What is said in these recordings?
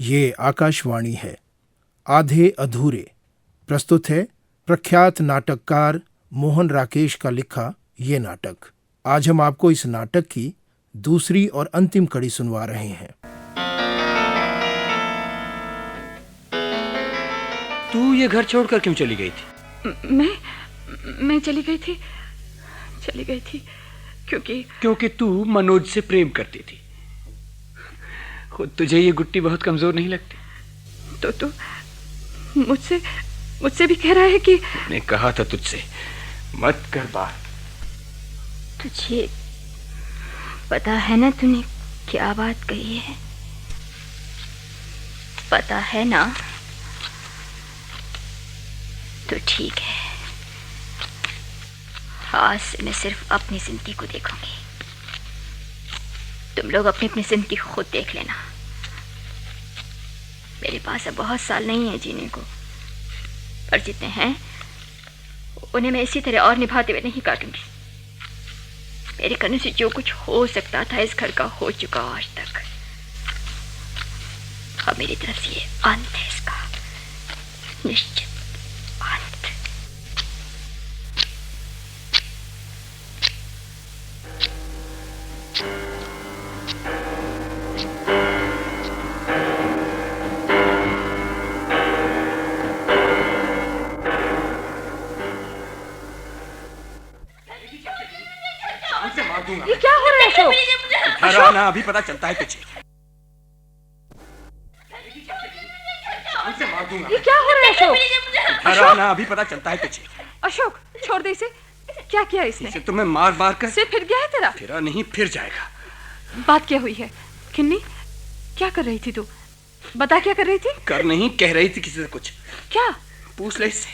ये आकाशवाणी है। आधे अधूरे प्रस्तुत है प्रख्यात नाटककार मोहन राकेश का लिखा ये नाटक। आज हम आपको इस नाटक की दूसरी और अंतिम कड़ी सुनवा रहे हैं। तू ये घर छोड़कर क्यों चली गई थी? मैं चली गई थी क्योंकि तू मनोज से प्रेम करती थी। खुद तुझे ये गुट्टी बहुत कमजोर नहीं लगती? तो तू मुझसे भी कह रहा है कि मैंने कहा था तुझसे मत कर बात। तुझे पता है ना तूने क्या बात कही है? पता है ना? तो ठीक है, आज से मैं सिर्फ अपनी जिंदगी को देखूंगी। तुम लोग अपनी अपनी जिंदगी खुद देख लेना। मेरे पास अब बहुत साल नहीं है जीने को, पर जितने हैं उन्हें मैं इसी तरह और निभाते हुए नहीं काटूंगी। मेरे करने से जो कुछ हो सकता था इस घर का हो चुका आज तक। अब मेरी तरफ से ये अंत है, इसका निश्चित अंत। ये क्या हो रहा है अशोक? घर आना, अभी पता चलता है तुझे। ये क्या हो रहा है अशोक? घर आना, अभी पता चलता है तुझे। अशोक छोड़ दे इसे। क्या किया इसने? इसे तुम्हें मार मार कर सिर फिर गया है तेरा? फिरा नहीं, फिर जाएगा। बात क्या हुई है किन्नी? क्या कर रही थी तू? बता क्या कर रही थी? कर नहीं, कह रही थी किसी से कुछ। क्या? पूछ ले इससे,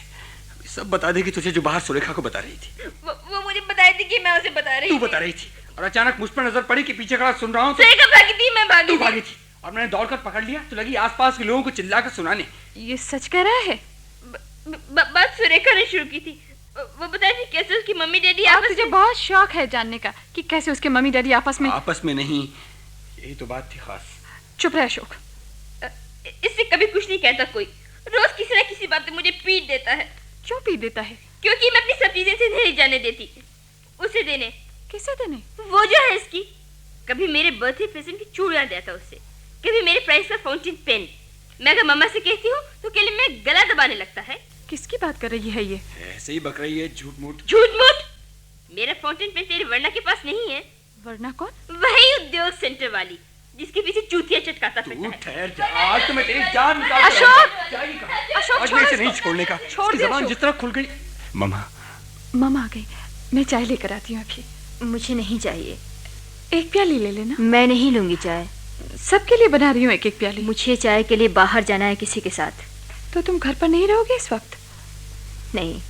सब बता देगी तुझे जो बाहर सुरेखा को बता रही थी। वो मुझे बताई थी कि मैं उसे बता रही तू बता रही थी और अचानक मुझ पर नजर पड़ी कि पीछे खड़ा सुन रहा हूँ। सुरेखा भागी थी, मैं भागी तू भागी थी और मैंने दौड़कर पकड़ लिया तो लगी आसपास के लोगों को चिल्लाकर सुनाने। ये सच कह रहा है? बात सुरेखा ने शुरू की थी। वो बताई थी कैसे उसकी मम्मी डैडी आपस में। तुझे बहुत शौक है जानने का कि कैसे उसके मम्मी डैडी आपस में नहीं, यही तो बात थी खास। चुप रहे अशोक। इससे कभी कुछ नहीं कहता कोई। रोज किसी न किसी बात पे मुझे पीट देता है। क्यों पीट देता है? क्योंकि मैं अपनी सब चीजें से नहीं जाने देती। उसे देने। किसे देने? वो जो है इसकी। कभी मेरे बर्थडे प्रेजेंट की चूड़ियां देता उससे, कभी मेरे प्राइस का फाउंटेन पेन। मैं अगर मम्मा से कहती हूँ तो केले में गला दबाने लगता है। किसकी बात कर रही है ये? ऐसे ही बक रही है, झूठ मूठ। झूठ मूठ? मेरा फाउंटेन पेन तेरे वर्णा के पास नहीं है। वर्णा कौन? वही उद्योग सेंटर वाली जिसके पीछे चूतिया चटकाता फिरता है। ठहर जा, आज तो मैं तेरी जान निकाल। अशोक आज मैं इसे नहीं छोड़ने का। छोड़ दे। ज़बान जिस तरह खुल गई। मम्मा आ गई। मैं चाय लेकर आती हूँ अभी। मुझे नहीं चाहिए। एक प्याली ले लेना। मैं नहीं लूंगी चाय। सबके लिए बना रही हूँ एक एक प्याली। मुझे चाय के लिए बाहर जाना है किसी के साथ। तो तुम घर पर नहीं रहोगे इस वक्त? नहीं,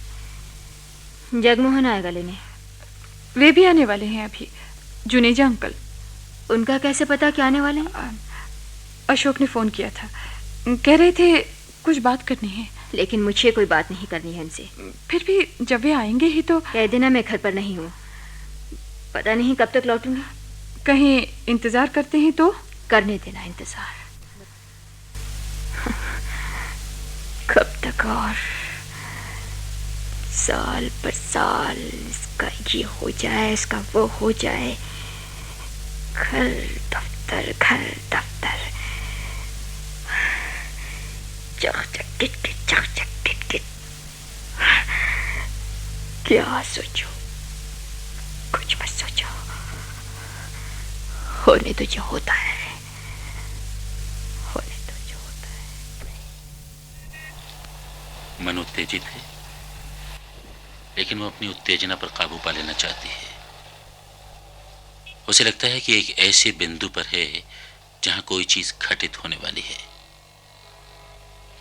जगमोहन आएगा लेने। वे भी आने वाले हैं अभी, जुनेजा अंकल। उनका कैसे पता कि आने वाले हैं? अशोक ने फोन किया था, कह रहे थे कुछ बात करनी है। लेकिन मुझे कोई बात नहीं करनी है इनसे। फिर भी जब वे आएंगे ही तो। कह देना मैं घर पर नहीं हूँ। पता नहीं कब तक लौटूंगी। कहीं इंतजार करते हैं तो? करने देना इंतजार। कब तक? और साल पर साल इसका ये हो जाए, इसका वो हो जाए। घर दफ्तर, घर दफ्तर। चक चक किट किट, चक चक किट किट। क्या सोचो? कुछ मत सोचो। होने तो जो होता है, होने तो जो होता है। मन उत्तेजित है, लेकिन वो अपनी उत्तेजना पर काबू पा लेना चाहती है। उसे लगता है कि एक ऐसे बिंदु पर है जहां कोई चीज घटित होने वाली है।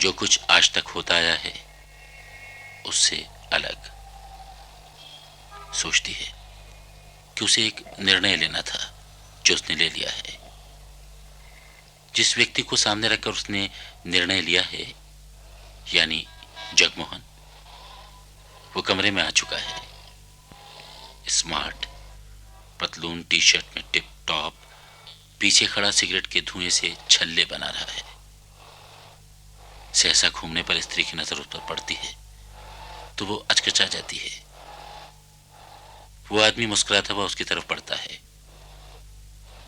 जो कुछ आज तक होता आया है उससे अलग। सोचती है कि उसे एक निर्णय लेना था जो उसने ले लिया है। जिस व्यक्ति को सामने रखकर उसने निर्णय लिया है, यानी जगमोहन, वो कमरे में आ चुका है। स्मार्ट पतलून टी शर्ट में टिप टॉप, पीछे खड़ा सिगरेट के धुएं से छल्ले बना रहा है। सहसा घूमने पर स्त्री की नजर उस पर पड़ती है तो वो अचकचा जाती है। वो आदमी मुस्कुराता हुआ उसकी तरफ बढ़ता है।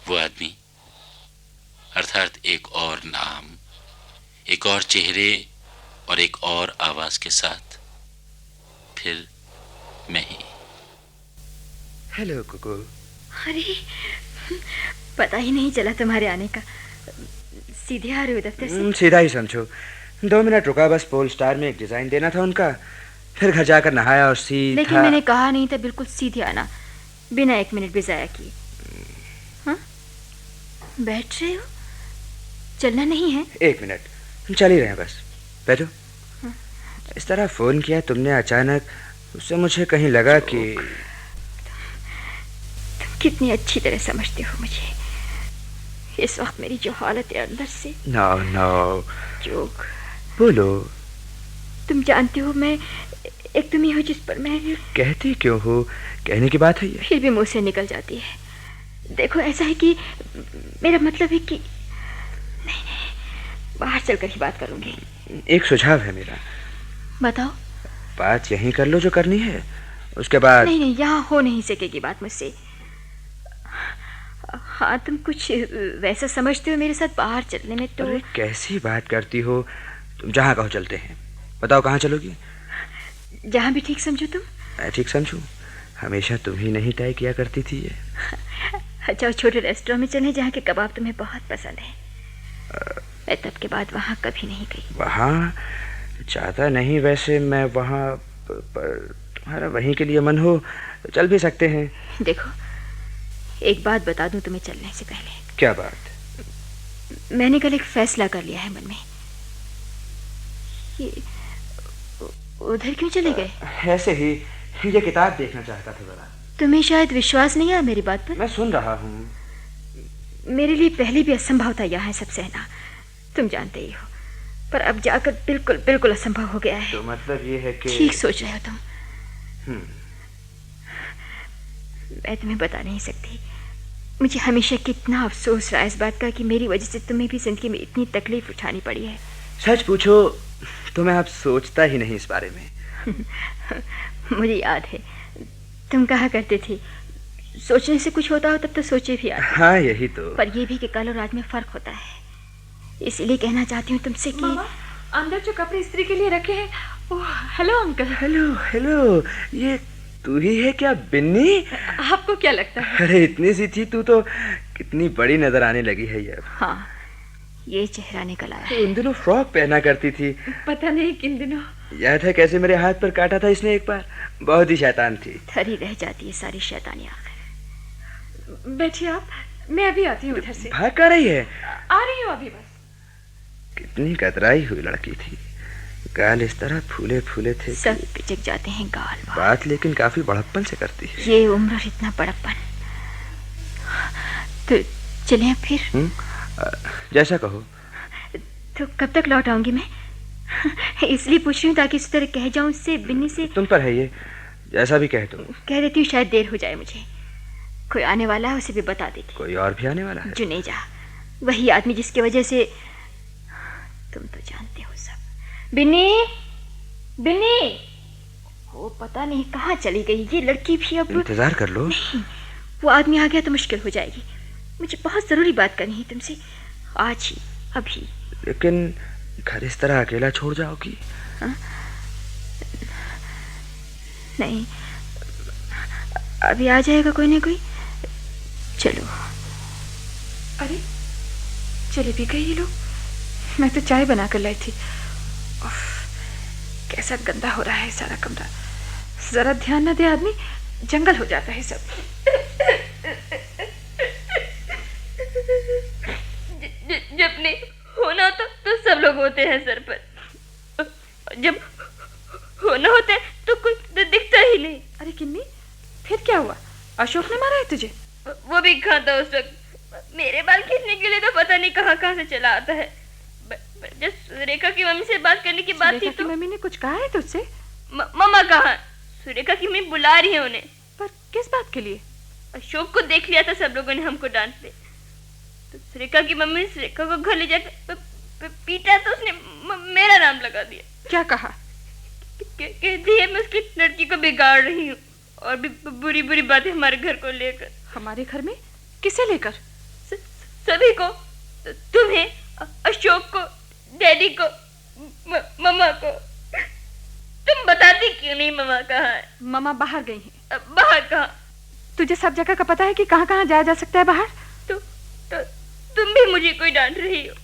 वो आदमी अर्थात एक और नाम, एक और चेहरे और एक और आवाज के साथ, फिर मैं ही। हेलो कुकू। अरे पता ही नहीं चला तुम्हारे आने का। सीधे आ रहे हो दफ्तर से? सीधा ही समझो। 2 मिनट रुका बस, पोल स्टार में एक डिजाइन देना था उनका, फिर घर जाकर नहाया और सीधा। लेकिन मैंने कहा नहीं था बिल्कुल सीधे आना, बिना 1 मिनट भी जाया किए। हाँ, बैठ रहे हो? चलना नहीं है? 1 मिनट, चल ही रहे हैं बस, बैठो। इस तरह फोन किया तुमने अचानक, उससे मुझे कहीं लगा कि तुम कितनी अच्छी तरह समझते हो मुझे। इस वक्त मेरी जो हालत है अंदर से। नो जोक बोलो। तुम जानते हो मैं एक तुम ही हो जिस पर मैं। कहती क्यों हो? कहने की बात है ये। फिर भी मुंह से निकल जाती है। देखो ऐसा है कि मेरा मतलब है कि नहीं, बाहर चलकर ही बात करूंगी। एक सुझाव है मेरा। बताओ। बात यहीं कर लो जो करनी है, उसके बाद। नहीं, यहाँ हो नहीं सकेगी बात मुझसे। हाँ, तुम कुछ वैसा समझते हो मेरे साथ बाहर चलने में तो। अरे कैसी बात करती हो तुम? जहाँ कहो चलते हैं। बताओ कहाँ चलोगी? जहाँ भी ठीक समझो तुम। मैं ठीक समझूं? हमेशा तुम ही नहीं तय किया करती थी ये। अच्छा, छोटे रेस्टोरेंट में चले जहाँ के कबाब तुम्हें बहुत पसंद है। मैं तब के बाद वहाँ कभी नहीं गई। वहाँ चाहता नहीं वैसे मैं वहाँ, पर तुम्हारा वहीं के लिए मन हो तो चल भी सकते हैं। देखो एक बात बता दूं तुम्हें चलने से पहले। क्या बात? मैंने कल एक फैसला कर लिया है मन में। ये उधर क्यों चले गए? ऐसे ही, ये किताब देखना चाहता था जरा। तुम्हें शायद विश्वास नहीं आया मेरी बात पर। मैं सुन रहा हूँ। मेरे लिए पहले भी असंभव था यहाँ सब सहना, तुम जानते ही हो। पर अब जाकर बिल्कुल बिल्कुल असंभव हो गया है। तो मतलब ये है कि ठीक सोच रहे हो तुम। मैं तुम्हें बता नहीं सकती, मुझे हमेशा कितना अफसोस रहा इस बात का कि मेरी वजह से तुम्हें भी जिंदगी में इतनी तकलीफ उठानी पड़ी है। सच पूछो तो मैं अब सोचता ही नहीं इस बारे में। मुझे याद है तुम कहा करते थे सोचने से कुछ होता हो तब तो सोचे भी आते। हाँ यही तो। पर ये भी कि कल और आज में फर्क होता है। इसीलिए कहना चाहती हूँ तुमसे कि मामा, अंदर जो कपड़े इस्त्री के लिए रखे हैं। Oh hello uncle. हेलो, ये तू ही है क्या बिन्नी? आपको क्या लगता है? अरे इतनी सी थी तू तो कितनी बड़ी नजर आने लगी है ये। हाँ, ये चेहरा निकल आया है। उन दिनों फ्रॉक पहना करती थी। पता नहीं किन दिनों। याद है कैसे मेरे हाथ पर काटा था इसने एक बार? बहुत ही शैतान थी। थरी रह जाती है सारी शैतानी आखिर। बैठिए आप, मैं अभी आती हूँ उधर से। भाग कर रही है? आ रही हूँ अभी बस। कितनी कतराई हुई लड़की थी। गाल इस तरह फूले फूले थे। सब पिचक जाते हैं गाल। बात लेकिन काफी बड़प्पन से करती है। ये उम्र और इतना बड़प्पन। तो चलें अब फिर? जैसा कहो। तो कब तक लौट आऊंगी मैं? इसलिए पूछ रही हूँ ताकि इस तरह कह जाऊं उससे, बिन्नी से। तुम पर है ये, जैसा भी कह दो। कह देती हूँ शायद देर हो जाए मुझे। कोई आने वाला है उसे भी बता देती। कोई और भी आने वाला है? जुनेजा, वही आदमी जिसकी वजह से तुम तो जानते हो सब। बिन्नी, वो पता नहीं कहाँ चली गई ये लड़की भी। अब इंतजार कर लो। नहीं, वो आदमी आ गया तो मुश्किल हो जाएगी। मुझे बहुत जरूरी बात करनी है तुमसे, आज ही, अभी। लेकिन घर इस तरह अकेला छोड़ जाओगी? नहीं, अभी आ जाएगा कोई ना कोई। चलो। अरे चले भी गए ये लोग। मैं तो चाय बना कर लाई थी। उफ, कैसा गंदा हो रहा है सारा कमरा। जरा ध्यान न दे आदमी, जंगल हो जाता है सब। जब नहीं होना होता तो सब लोग होते हैं सर पर, जब होना होता है तो कोई दिखता ही नहीं। अरे किन्नी, फिर क्या हुआ? अशोक ने मारा है तुझे? वो भी कहाँ था उस वक्त। मेरे बाल खींचने के लिए तो पता नहीं कहाँ कहाँ से चला आता है। जब सुरेखा की मम्मी से बात करने की बात थी तो मम्मी ने कुछ कहा है तुझसे? मम्मा कहाँ? सुरेखा की मम्मी बुला रही है उन्हें। पर किस बात के लिए? अशोक को देख लिया था सब लोगों ने हमको डांटते, तो सुरेखा की मम्मी ने सुरेखा को घर ले जाकर पीटा तो उसने मेरा क्या कहा? कहती है मैं उसकी लड़की को बिगाड़ रही हूँ और भी बुरी बुरी बातें हमारे घर को लेकर। हमारे घर में? किसे लेकर? सभी को, तुम्हें, अशोक को, डैडी को, मम्मा को। तुम बताती क्यों नहीं मम्मा कहाँ है? मम्मा बाहर गई हैं। बाहर कहाँ? तुझे सब जगह का पता है कि कहाँ कहाँ जाया जा सकता है बाहर? तुम भी मुझे कोई डांट रही हो।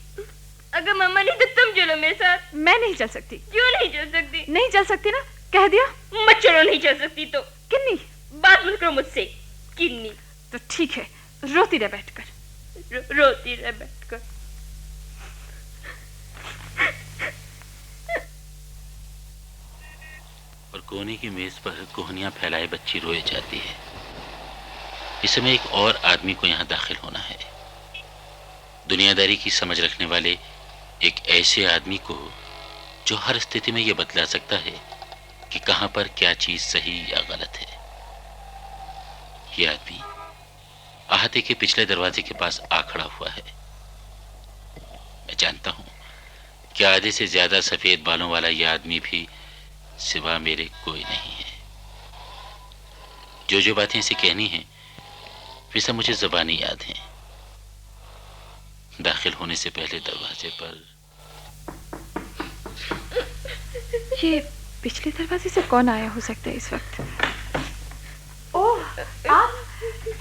अगर मम्मा नहीं तो तुम चलो मेरे साथ। मैं नहीं चल सकती। क्यों नहीं चल सकती? नहीं चल सकती ना, कह दिया। मत चलो, नहीं चल सकती तो। किन्नी, बात मत करो मुझसे। किन्नी तो ठीक है, रोती रह बैठकर। रोती रह बैठकर। और कोने की मेज पर कोहनियां फैलाए बच्ची रोए जाती है। इस समय एक और आदमी को यहाँ दाखिल होना है। दुनियादारी की समझ रखने वाले एक ऐसे आदमी को जो हर स्थिति में यह बतला सकता है कि कहां पर क्या चीज सही या गलत है। यह आदमी अहाते के पिछले दरवाजे के पास आ खड़ा हुआ है। मैं जानता हूं कि आधे से ज्यादा सफेद बालों वाला यह आदमी भी सिवा मेरे कोई नहीं है। जो जो बातें इसे कहनी हैं वे सब मुझे ज़बानी याद हैं। दाखिल होने से पहले दरवाजे पर ये पिछले दरवाजे से कौन आया हो सकता है इस वक्त? ओह, आप?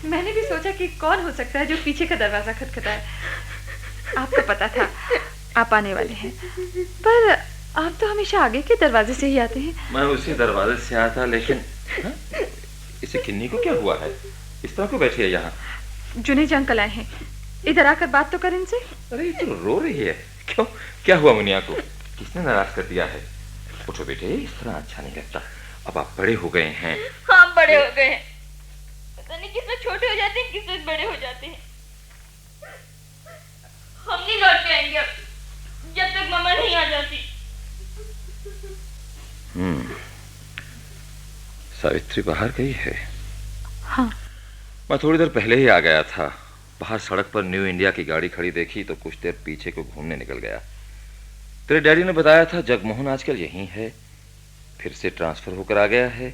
मैंने भी सोचा कि कौन हो सकता है जो पीछे का दरवाजा खटखटाए। आपको पता था आप आने वाले हैं, पर आप तो हमेशा आगे के दरवाजे से ही आते हैं। मैं उसी दरवाजे से आता, लेकिन इसे किन्नी को क्या हुआ है? इस तरह क्यों बैठी है यहाँ? जुनेज अंकल आए हैं, इधर आकर बात तो कर इनसे। अरे ये तो रो रही है। क्यों, क्या हुआ मुनिया को? किसने नाराज कर दिया है? उठो बेटे, इस तरह अच्छा नहीं लगता। अब आप बड़े हो गए हैं। हाँ, बड़े हो गए हैं। पता नहीं किसमें छोटे हो जाते हैं, किसमें बड़े हो जाते हैं। हम नहीं लौट के आएंगे अब, जब तक मम्मा नहीं आ जाती। सावित्री बाहर गई है? हाँ। मैं थोड़ी देर पहले ही आ गया था। बाहर सड़क पर न्यू इंडिया की गाड़ी खड़ी देखी तो कुछ देर पीछे को घूमने निकल गया। तेरे डैडी ने बताया था जगमोहन आजकल यहीं है, फिर से ट्रांसफर होकर आ गया है।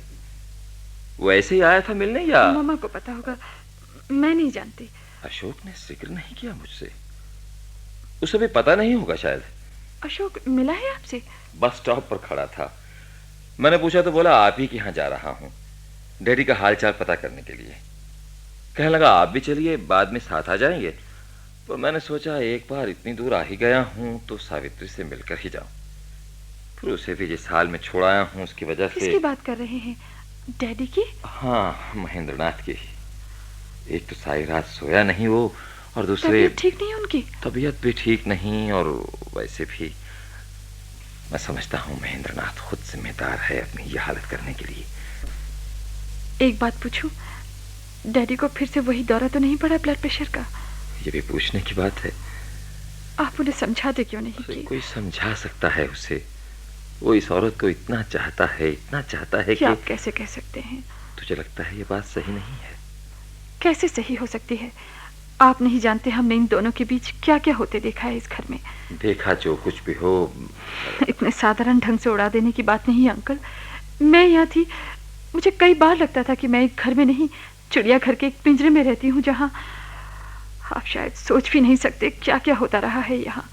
वो ऐसे ही आया था मिलने या? मामा को पता होगा, मैं नहीं जानती। अशोक ने जिक्र नहीं किया मुझसे। उसे भी पता नहीं होगा शायद। अशोक मिला है आपसे? बस स्टॉप पर खड़ा था। मैंने पूछा तो बोला आप ही के यहाँ जा रहा हूँ, डैडी का हालचाल पता करने के लिए। कहने लगा आप भी चलिए, बाद में साथ आ जाएंगे। तो मैंने सोचा एक बार इतनी दूर आ ही गया हूँ तो सावित्री से मिलकर ही जाऊं। फिर उसे भी जिस हाल में छोड़ आया हूँ उसकी वजह से। किसकी बात कर रहे हैं? डैडी की? हाँ, महेंद्रनाथ की। एक तो सारी रात सोया नहीं वो, और दूसरे तबीयत ठीक नहीं उनकी? तबीयत भी ठीक नहीं, और वैसे भी मैं समझता हूँ महेंद्रनाथ खुद जिम्मेदार है अपनी ये हालत करने के लिए। एक बात पूछूं, डैडी को फिर से वही दौरा तो नहीं पड़ा ब्लड प्रेशर का? ये भी पूछने की बात है। आप उन्हें समझाते क्यों नहीं कि? कोई समझा सकता है उसे? वो इस औरत को इतना चाहता है, इतना चाहता है कि आप कैसे कह सकते हैं? तुझे लगता है ये बात सही नहीं है? कैसे सही हो सकती है? आप नहीं जानते हमने इन दोनों के बीच क्या क्या होते देखा है इस घर में। देखा जो कुछ भी हो। इतने साधारण ढंग से उड़ा देने की बात नहीं अंकल। मैं यहाँ थी, मुझे कई बार लगता था कि मैं एक घर में नहीं, चिड़ियाघर के एक पिंजरे में रहती हूँ, जहाँ आप शायद सोच भी नहीं सकते क्या क्या होता रहा है यहाँ।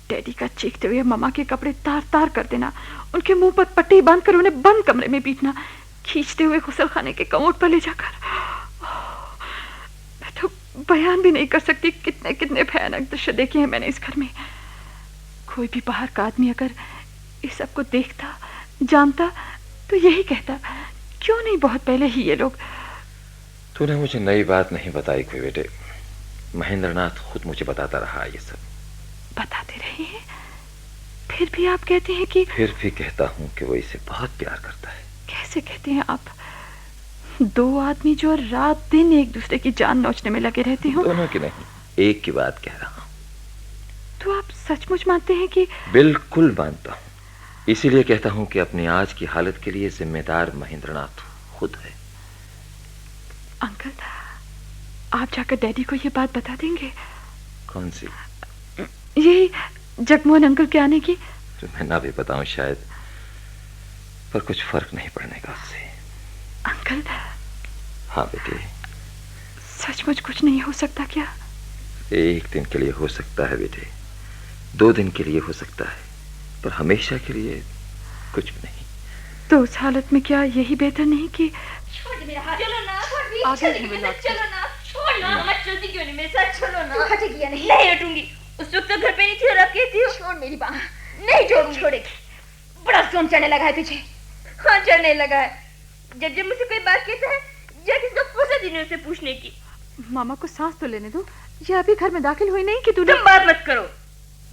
डैडी का चीखते हुए मम्मा के कपड़े तार तार कर देना, उनके मुंह पर पट्टी बांधकर उन्हें बंद कमरे में पीटना, खींचते हुए गुसलखाने के कमोड पर ले जाकर। मैं तो बयान भी नहीं कर सकती कितने कितने भयानक दृश्य देखे हैं मैंने इस घर में। कोई भी बाहर का आदमी अगर इस सब को देखता, जानता, तो यही कहता, क्यों नहीं बहुत पहले ही ये लोग। तूने मुझे नई बात नहीं बताई कोई बेटे। महेंद्रनाथ खुद मुझे बताता रहा ये सब। बताते रहे हैं? फिर भी आप कहते हैं कि? फिर भी कहता हूँ कि वो इसे बहुत प्यार करता है। कैसे कहते हैं आप? दो आदमी जो रात दिन एक दूसरे की जान नोचने में लगे रहते हो। दोनों की नहीं, एक की बात कह रहा हूँ। तो आप सचमुच मानते हैं कि? बिल्कुल मानता हूँ। इसीलिए कहता हूँ कि अपनी आज की हालत के लिए जिम्मेदार महेंद्रनाथ खुद है। अंकल, आप जाकर डैडी को ये बात बता देंगे? कौन सी? यही जगमोहन अंकल के आने की। जो मैं ना भी बताऊं शायद, पर कुछ फर्क नहीं पड़ने का उससे। अंकल। हाँ बेटे। सचमुच कुछ नहीं हो सकता क्या? एक दिन के लिए हो सकता है बेटे, 2 दिन के लिए हो सकता है, पर हमेशा के लिए कुछ भी नहीं। तो उस हालत में क्या यही बेहतर नहीं कि छोड़ दे मेरा हाथ। चलो ना, आगे ही मिला। चलो ना, छोड़ ना, मत चलती क्यों नहीं मेरे साथ? चलो ना। तू हटेगी या नहीं? नहीं हटूंगी। उस वक्त तो घर पे नहीं थी और अब कहती हो छोड़ मेरी बाह। नहीं छोड़ूंगी। छोड़ेगी? बड़ा जोम चढ़ने लगा है तुझे। हाँ चढ़ने लगा है। जब जब मुझसे कोई बात कहता है या किसी को फुर्सत ही नहीं उसे पूछने की। मामा को सांस तो लेने दो। ये अभी घर में दाखिल हुई नहीं कि तूने। तुम बात मत करो।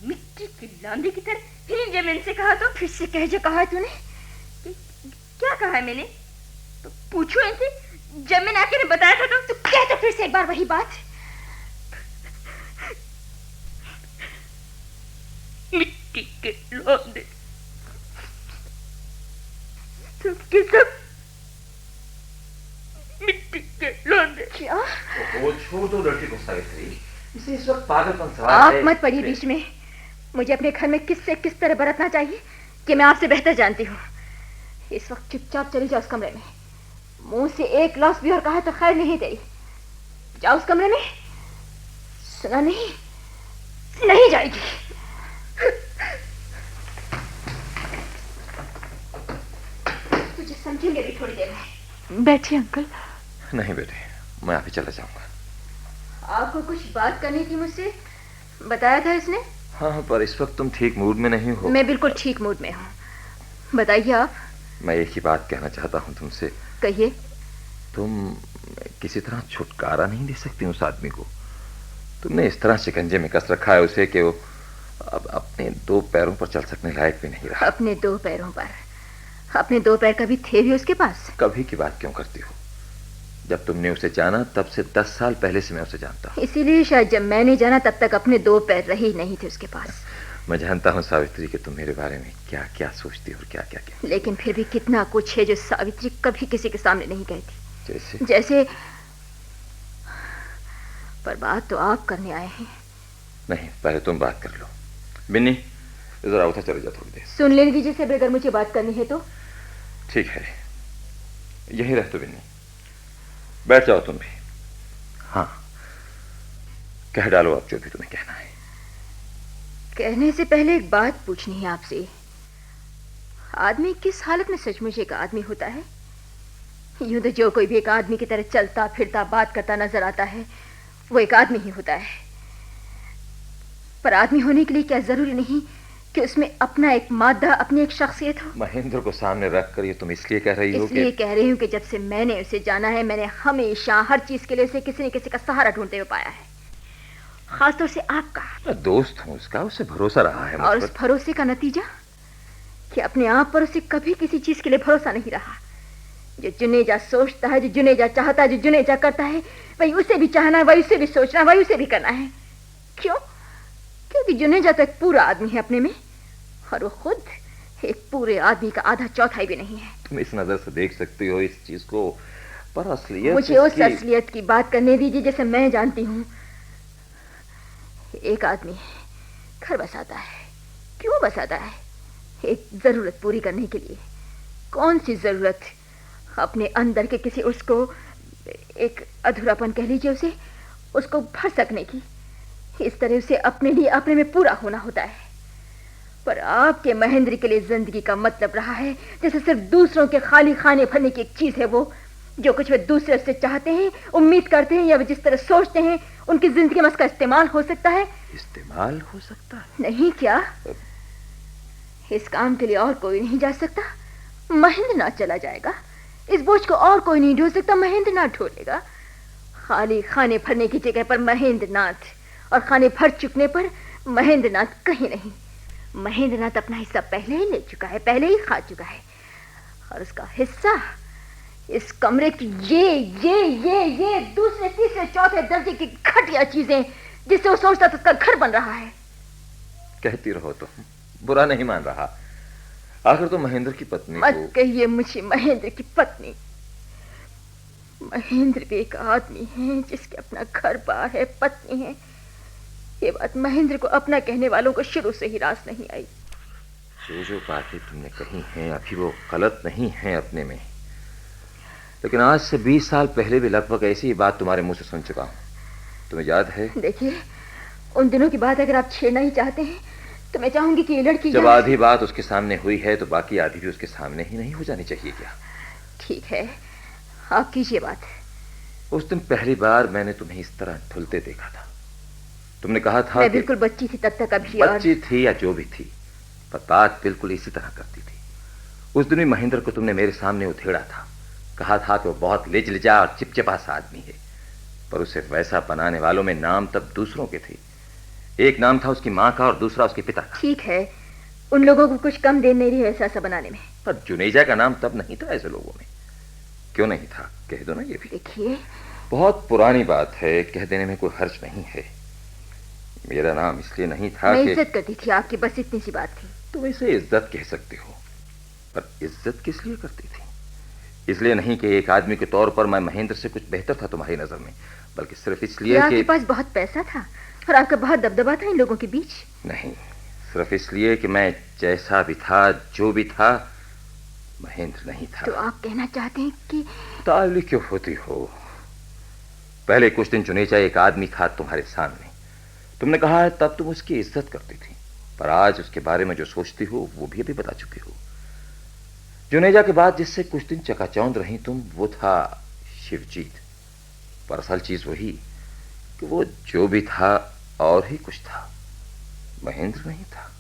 मिट्टी की लांदी की तरह फिर जब मैंने कहा तो फिर से कह जो कहा है तूने। क्या कहा है मैंने? तो पूछो इनसे। जब मैंने आके ने बताया था तो क्या? तो फिर से एक बार वही बात। मिट्टी के लौंडे सबके सब मिट्टी के लौंडे। क्या? वो छोड़ दो लड़की को सावित्री, इसे इस वक्त पागलपन सवार आप है। मत पड़िए बीच में। मुझे अपने घर में किससे किस तरह बरतना चाहिए कि मैं आपसे बेहतर जानती हूँ। इस वक्त चुपचाप चली जाओ उस कमरे में। मुंह से एक लफ्ज़ भी और कहा तो खैर नहीं तेरी। जाओ उस कमरे में। सुना नहीं? नहीं जाएगी। तुझे समझेंगे भी थोड़ी देर में। बैठिए अंकल। नहीं बेटे, मैं अभी चला जाऊंगा। आपको कुछ बात करनी थी मुझसे, बताया था इसने। हाँ, पर इस वक्त तुम ठीक मूड में नहीं हो। मैं बिल्कुल ठीक मूड में हूँ। बताइए आप। मैं एक ही बात कहना चाहता हूँ तुमसे। कहिए। तुम किसी तरह छुटकारा नहीं दे सकती उस आदमी को। तुमने इस तरह शिकंजे में कस रखा है उसे कि वो अब अपने 2 पैरों पर चल सकने लायक भी नहीं रहा। अपने 2 पैरों पर? अपने 2 पैर कभी थे भी उसके पास? कभी की बात क्यों करती हो? जब तुमने उसे जाना तब से 10 साल पहले से मैं उसे जानता हूँ। इसीलिए शायद जब मैंने जाना तब तक अपने 2 पैर रही नहीं थे उसके पास। मैं जानता हूँ सावित्री कि तुम मेरे बारे में क्या क्या सोचती हो और क्या क्या कहती। लेकिन फिर भी कितना कुछ है जो सावित्री कभी किसी के सामने नहीं कहती। जैसे पर बात तो आप करने आए हैं। नहीं, पहले तुम बात कर लो। बिन्नी, जरा उधर चले जाओ थोड़ी देर। सुन लेने दीजिए सब, अगर मुझे बात करनी है तो। ठीक है, यही रह तो बिन्नी। बैठ जाओ तुम भी। हाँ, कह डालो अब जो भी तुम्हें कहना है। कहने से पहले एक बात पूछनी है आपसे। आदमी किस हालत में सचमुच एक आदमी होता है? यूं तो जो कोई भी एक आदमी की तरह चलता फिरता बात करता नजर आता है वो एक आदमी ही होता है। पर आदमी होने के लिए क्या जरूरी नहीं कि उसमें अपना एक मादा, अपनी एक शख्सियत हो? महेंद्र को सामने रख कर ये तुम इसलिए कह रही हो? इसलिए कह रही हूँ कि जब से मैंने उसे जाना है मैंने हमेशा हर चीज के लिए उसे किसी न किसी का सहारा ढूंढते हुए पाया है, खासतौर से आपका। मैं दोस्त हूँ उसका, उसे भरोसा रहा है। और उस भरोसे का नतीजा कि अपने आप पर उसे कभी किसी चीज के लिए भरोसा नहीं रहा। जो जुनेजा सोचता है, जो जुनेजा चाहता है, जो जुनेजा करता है, वही उसे भी चाहना है, वही उसे भी सोचना है, वही उसे भी करना है। क्यों? क्योंकि जुनेजा तो एक पूरा आदमी है अपने में और वो खुद एक पूरे आदमी का आधा चौथाई भी नहीं है। तुम इस नजर से देख सकती हो इस चीज को, पर असलियत मुझे उस असलियत की बात करने दीजिए जैसे मैं जानती हूँ। एक आदमी घर बसाता है। क्यों बसाता है? एक जरूरत पूरी करने के लिए। कौन सी जरूरत? अपने अंदर के किसी उसको, एक अधूरापन कह लीजिए उसे, उसको भर सकने की। इस तरह उसे अपने लिए अपने में पूरा होना होता है। पर आपके महेंद्र के लिए जिंदगी का मतलब रहा है जैसे सिर्फ दूसरों के खाली खाने भरने की एक चीज है वो। जो कुछ वे दूसरे से चाहते हैं, उम्मीद करते हैं या वे जिस तरह सोचते हैं उनकी जिंदगी में उसका इस्तेमाल हो सकता है। इस्तेमाल हो सकता है? नहीं क्या? इस काम के लिए और कोई नहीं जा सकता। महेंद्र नाथ चला जाएगा। इस बोझ को और कोई नहीं ढो सकता, महेंद्र नाथ ढोलेगा। खाली खाने भरने की जगह पर महेंद्र नाथ, और खाने भर चुकने पर महेंद्र नाथ कहीं नहीं। महेंद्र नाथ अपना हिस्सा पहले ही ले चुका है, पहले ही खा चुका है। और उसका हिस्सा इस कमरे की ये दूसरे तीसरे चौथे दर्जे की घटिया चीजें जिससे वो सोचता था उसका घर बन रहा है। कहती रहो तो बुरा नहीं मान रहा। आखिर तो महेंद्र की पत्नी मत कहिए मुझे महेंद्र की पत्नी। महेंद्र भी एक आदमी है जिसके अपना घर बार है, पत्नी है। ये बात महेंद्र को अपना कहने वालों को शुरू से ही रास नहीं आई। जो जो बातें तुमने कही हैं अभी वो गलत नहीं हैं अपने में, लेकिन आज से 20 साल पहले भी लगभग ऐसी ही बात तुम्हारे मुंह से सुन चुका हूँ। तुम्हें याद है? देखिए, उन दिनों की बात अगर आप छेड़ना ही चाहते हैं तो मैं चाहूंगी कि ये लड़की जब आधी बात उसके सामने हुई है तो बाकी आधी भी उसके सामने ही नहीं हो जानी चाहिए क्या? ठीक है, आप कीजिए बात। उस दिन पहली बार मैंने तुम्हें इस तरह ढुलते देखा था। तुमने कहा था मैं बिल्कुल बच्ची थी तब तक, अभी बच्ची थी या जो भी थी, पर बात बिल्कुल इसी तरह करती थी। उस दिन भी महेंद्र को तुमने मेरे सामने उधेड़ा था, कहा था कि वो बहुत लिजा और चिपचिपा सा आदमी है, पर उसे वैसा बनाने वालों में नाम तब दूसरों के थे। एक नाम था उसकी माँ का और दूसरा उसके पिता का। ठीक है, उन लोगों को कुछ कम देर नहीं रही ऐसा सा बनाने में। पर जुनेजा का नाम तब नहीं था ऐसे लोगों में। क्यों नहीं था, कह दो ना ये भी। देखिए, बहुत पुरानी बात है, कह देने में कोई हर्ज नहीं है। मेरा नाम इसलिए नहीं था मैं कि इज्जत करती थी आपकी, बस इतनी सी बात थी। तुम इसे इज्जत कह सकते हो, पर इज्जत किस लिए करती थी? इसलिए नहीं कि एक आदमी के तौर पर मैं महेंद्र से कुछ बेहतर था तुम्हारी नजर में, बल्कि सिर्फ इसलिए कि आपके पास बहुत पैसा था और आपका बहुत दबदबा था इन लोगों के बीच। नहीं, सिर्फ इसलिए कि मैं जैसा भी था, जो भी था, महेंद्र नहीं था। तो आप कहना चाहते हैं कि ताली क्यों होती हो? पहले कुछ दिन जुनेजा एक आदमी था तुम्हारे सामने, तुमने कहा है तब तुम उसकी इज्जत करती थी, पर आज उसके बारे में जो सोचती हो वो भी अभी बता चुकी हो। जुनेजा के बाद जिससे कुछ दिन चकाचौंध रही तुम, वो था शिवजीत। पर असल चीज वही कि वो जो भी था और ही कुछ था, महेंद्र नहीं था।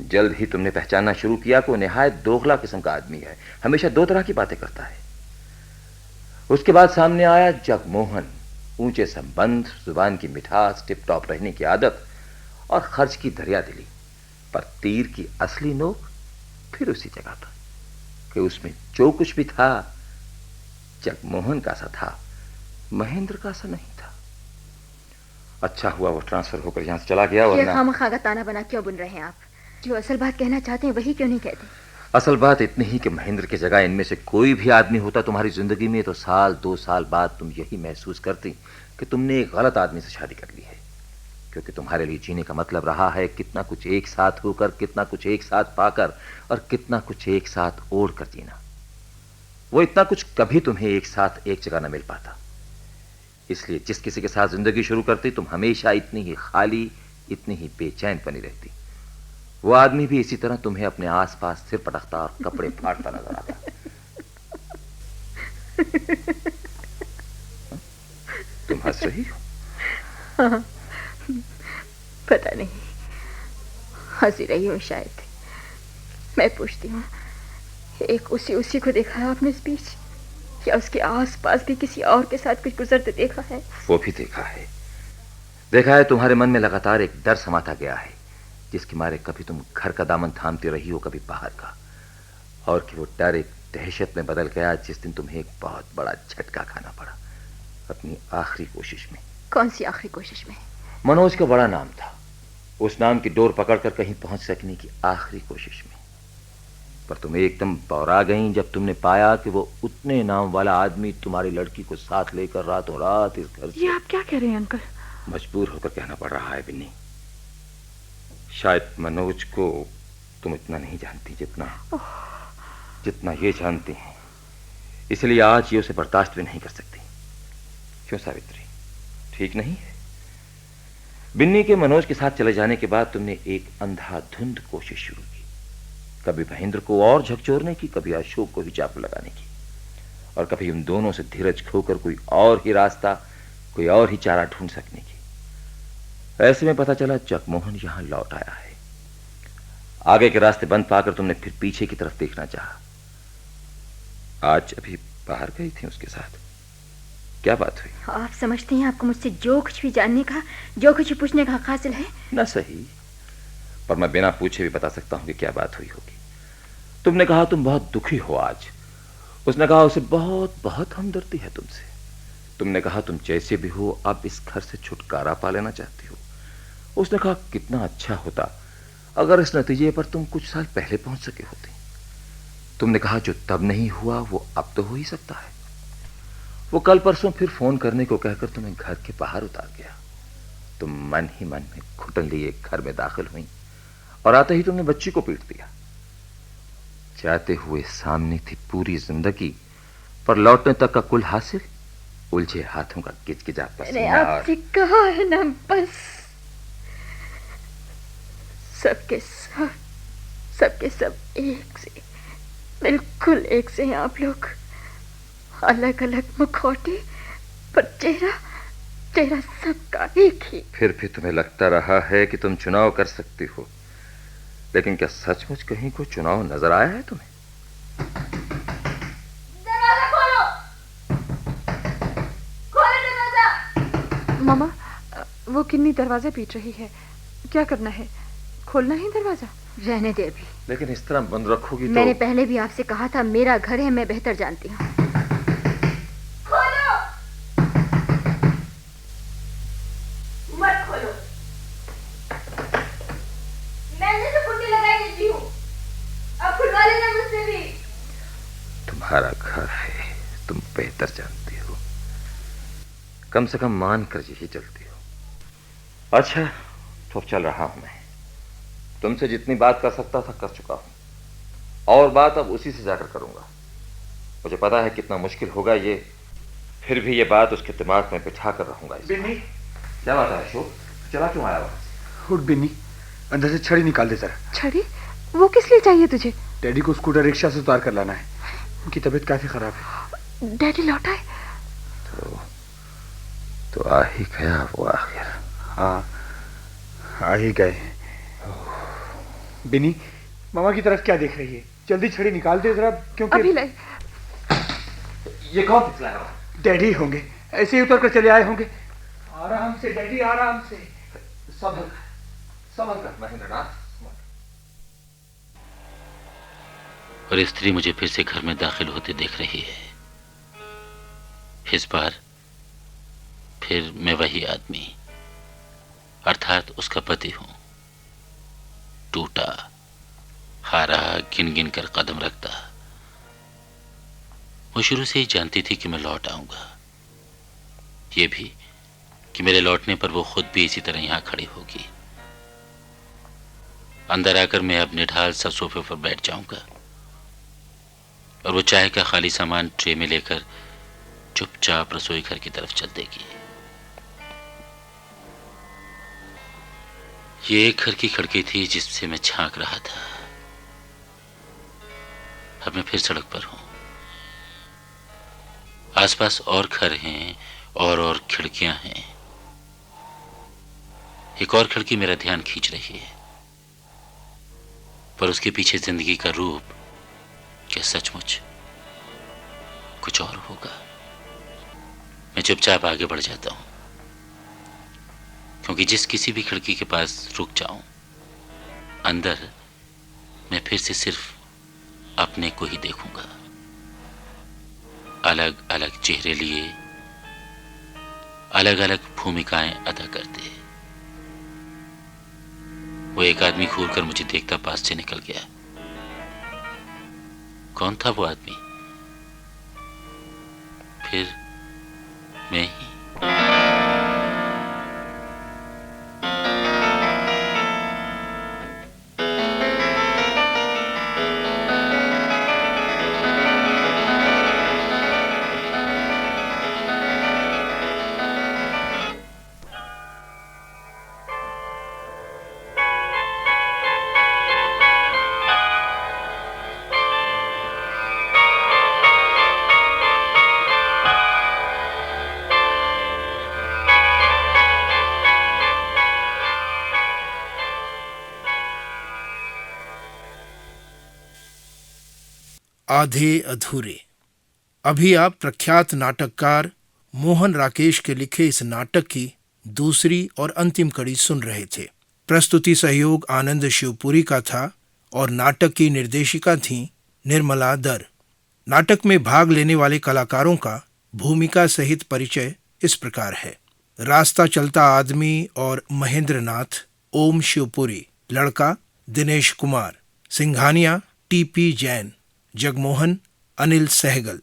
जल्द ही तुमने पहचानना शुरू किया कि वो निहायत दोगला किस्म का आदमी है, हमेशा दो तरह की बातें करता है। उसके बाद सामने आया जगमोहन, ऊंचे संबंध, जुबान की मिठास, टिप टॉप रहने की आदत और खर्च की दरियादिली, पर तीर की असली नोक फिर उसी जगह पर कि उसमें जो कुछ भी था जगमोहन का सा था, महेंद्र का सा नहीं था। अच्छा हुआ वो ट्रांसफर होकर यहां से चला गया, वरना खामखा का ताना बना क्यों बुन रहे हैं आप? जो असल बात कहना चाहते हैं वही क्यों नहीं कहते? असल बात इतनी ही कि महेंद्र की जगह इनमें से कोई भी आदमी होता तुम्हारी जिंदगी में तो साल 2 साल बाद तुम यही महसूस करती कि तुमने एक गलत आदमी से शादी कर ली है, क्योंकि तुम्हारे लिए जीने का मतलब रहा है कितना कुछ एक साथ होकर, कितना कुछ एक साथ पाकर और कितना कुछ एक साथ ओढ़ कर जीना। वो इतना कुछ कभी तुम्हें एक साथ एक जगह न मिल पाता। इसलिए जिस किसी के साथ जिंदगी शुरू करती तुम हमेशा इतनी ही खाली, इतनी ही बेचैन बनी रहती। वो आदमी भी इसी तरह तुम्हें अपने आसपास सिर पटकता और कपड़े फाड़ता नजर आता। तुम हंस रही हो? हाँ, पता नहीं, हंसी रही हूँ शायद। मैं पूछती हूँ, एक उसी को देखा है आपने इस बीच, या उसके आसपास भी किसी और के साथ कुछ गुजरते देखा है? वो भी देखा है। देखा है तुम्हारे मन में लगातार एक डर समाता गया है, जिसके मारे कभी तुम घर का दामन थामती रही हो, कभी बाहर का, और कि वो डर एक दहशत में बदल गया जिस दिन तुम्हें एक बहुत बड़ा झटका खाना पड़ा अपनी आखिरी कोशिश में। कौन सी आखिरी कोशिश में? मनोज का बड़ा नाम था, उस नाम की डोर पकड़कर कहीं पहुंच सकने की आखिरी कोशिश में। पर तुम एकदम बौरा गईं जब तुमने पाया कि वो उतने नाम वाला आदमी तुम्हारी लड़की को साथ लेकर रातों रात इस घर से। ये आप क्या कह रहे हैं अंकल? मजबूर होकर कहना पड़ रहा है बिन्नी। शायद मनोज को तुम इतना नहीं जानती जितना ये जानती हैं, इसलिए आज ये उसे बर्दाश्त भी नहीं कर सकती। क्यों सावित्री, ठीक नहीं है? बिन्नी के मनोज के साथ चले जाने के बाद तुमने एक अंधाधुंध कोशिश शुरू की, कभी महेंद्र को और झकझोरने की, कभी अशोक को ही चाकू लगाने की, और कभी उन दोनों से धीरज खोकर कोई और ही रास्ता, कोई और ही चारा ढूंढ सकने की। ऐसे में पता चला जगमोहन यहां लौट आया है। आगे के रास्ते बंद पाकर तुमने फिर पीछे की तरफ देखना चाहा। आज अभी बाहर गई थी उसके साथ, क्या बात हुई? आप समझते हैं आपको मुझसे जो कुछ भी जानने का, जो कुछ भी पूछने का हक हासिल है? ना सही, पर मैं बिना पूछे भी बता सकता हूं कि क्या बात हुई होगी। तुमने कहा तुम बहुत दुखी हो आज। उसने कहा उसे बहुत बहुत हमदर्दी है तुमसे। तुमने कहा तुम जैसे भी हो अब इस घर से छुटकारा पा लेना चाहती हो। उसने कहा कितना अच्छा होता अगर इस नतीजे पर तुम कुछ साल पहले पहुंच सके होते। तुमने कहा जो तब नहीं हुआ वो अब तो हो ही सकता है। वो कल परसों फिर फोन करने को कहकर तुम्हें घर के बाहर उतार गया। तुम मन ही मन में घुटन लिए घर में दाखिल हुई और आते ही तुमने बच्ची को पीट दिया। जाते हुए सामने थी पूरी जिंदगी, पर लौटने तक का कुल हासिल उलझे हाथों का किचकिचा पसीना। आपसे कहा है ना, बस सबके सब एक से, बिल्कुल एक से हैं आप लोग। अलग अलग मुखौटे पर चेहरा सबका एक ही। फिर भी तुम्हें लगता रहा है कि तुम चुनाव कर सकती हो, लेकिन क्या सचमुच कहीं कोई चुनाव नजर आया है तुम्हें? दरवाजा खोलो दरवाजा। मामा, वो किन्नी दरवाजा पीट रही है, क्या करना है? खोलना ही दरवाजा? रहने दे अभी। लेकिन इस तरह बंद रखोगी तो। मैंने पहले भी आपसे कहा था, मेरा घर है, मैं बेहतर जानती हूँ। खोलो। मत खोलो, मैंने तो कुंडी लगाई देती हूँ, अब खुलवा लेना मुझसे भी। तुम्हारा घर है, तुम बेहतर जानती हो, कम से कम मान कर यही चलती हो। अच्छा, तो अब चल रहा हूं मैं। तुमसे जितनी बात कर सकता था कर चुका हूं, और बात अब उसी से जाकर करूंगा। मुझे पता है कितना मुश्किल होगा ये, फिर भी ये बात उसके दिमाग में बिठा कर रहूंगा। बिन्नी, क्या बात है अशोक, चला क्यों आया वहां? उठ बिन्नी, अंदर से छड़ी निकाल दे जरा। छड़ी? वो किस लिए चाहिए तुझे? डैडी को स्कूटर रिक्शा से उतार कर लाना है, उनकी तबीयत काफी खराब है। डैडी लौट आए? तो आ ही गया वो आखिर। हाँ, आ ही गए। बिन्नी, मामा की तरफ क्या देख रही है? जल्दी छड़ी निकाल दे जरा, क्योंकि अभी ले। ये कौन पिछला है? डैडी होंगे, ऐसे ही उतर कर चले आए होंगे। आराम से डैडी, आराम से। संभल कर महेंद्रनाथ। और स्त्री मुझे फिर से घर में दाखिल होते देख रही है। इस बार फिर मैं वही आदमी, अर्थात उसका पति हूं। टूटा हारा गिन गिन कर कदम रखता। वो शुरू से ही जानती थी कि मैं लौट आऊंगा, ये भी कि मेरे लौटने पर वो खुद भी इसी तरह यहां खड़ी होगी। अंदर आकर मैं अब निढाल सा सोफे पर बैठ जाऊंगा और वो चाय का खाली सामान ट्रे में लेकर चुपचाप रसोई घर की तरफ चल देगी। ये एक घर की खिड़की थी जिससे मैं झांक रहा था। अब मैं फिर सड़क पर हूं। आसपास और घर हैं और खिड़कियां हैं। एक और खिड़की मेरा ध्यान खींच रही है, पर उसके पीछे जिंदगी का रूप क्या सचमुच कुछ और होगा? मैं चुपचाप आगे बढ़ जाता हूं, क्योंकि जिस किसी भी खिड़की के पास रुक जाऊं, अंदर मैं फिर से सिर्फ अपने को ही देखूंगा। अलग अलग चेहरे लिए अलग अलग भूमिकाएं अदा करते। वो एक आदमी घूरकर मुझे देखता पास से निकल गया। कौन था वो आदमी? फिर मैं ही। आधे अधूरे। अभी आप प्रख्यात नाटककार मोहन राकेश के लिखे इस नाटक की दूसरी और अंतिम कड़ी सुन रहे थे। प्रस्तुति सहयोग आनंद शिवपुरी का था और नाटक की निर्देशिका थी निर्मला दर। नाटक में भाग लेने वाले कलाकारों का भूमिका सहित परिचय इस प्रकार है। रास्ता चलता आदमी और महेंद्रनाथ ओम शिवपुरी, लड़का दिनेश कुमार, सिंघानिया टीपी जैन, जगमोहन अनिल सहगल,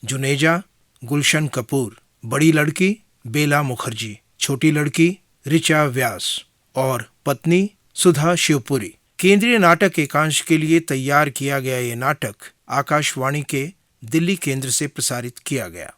जुनेजा गुलशन कपूर, बड़ी लड़की बेला मुखर्जी, छोटी लड़की ऋचा व्यास और पत्नी सुधा शिवपुरी। केंद्रीय नाटक एकांश के लिए तैयार किया गया ये नाटक आकाशवाणी के दिल्ली केंद्र से प्रसारित किया गया।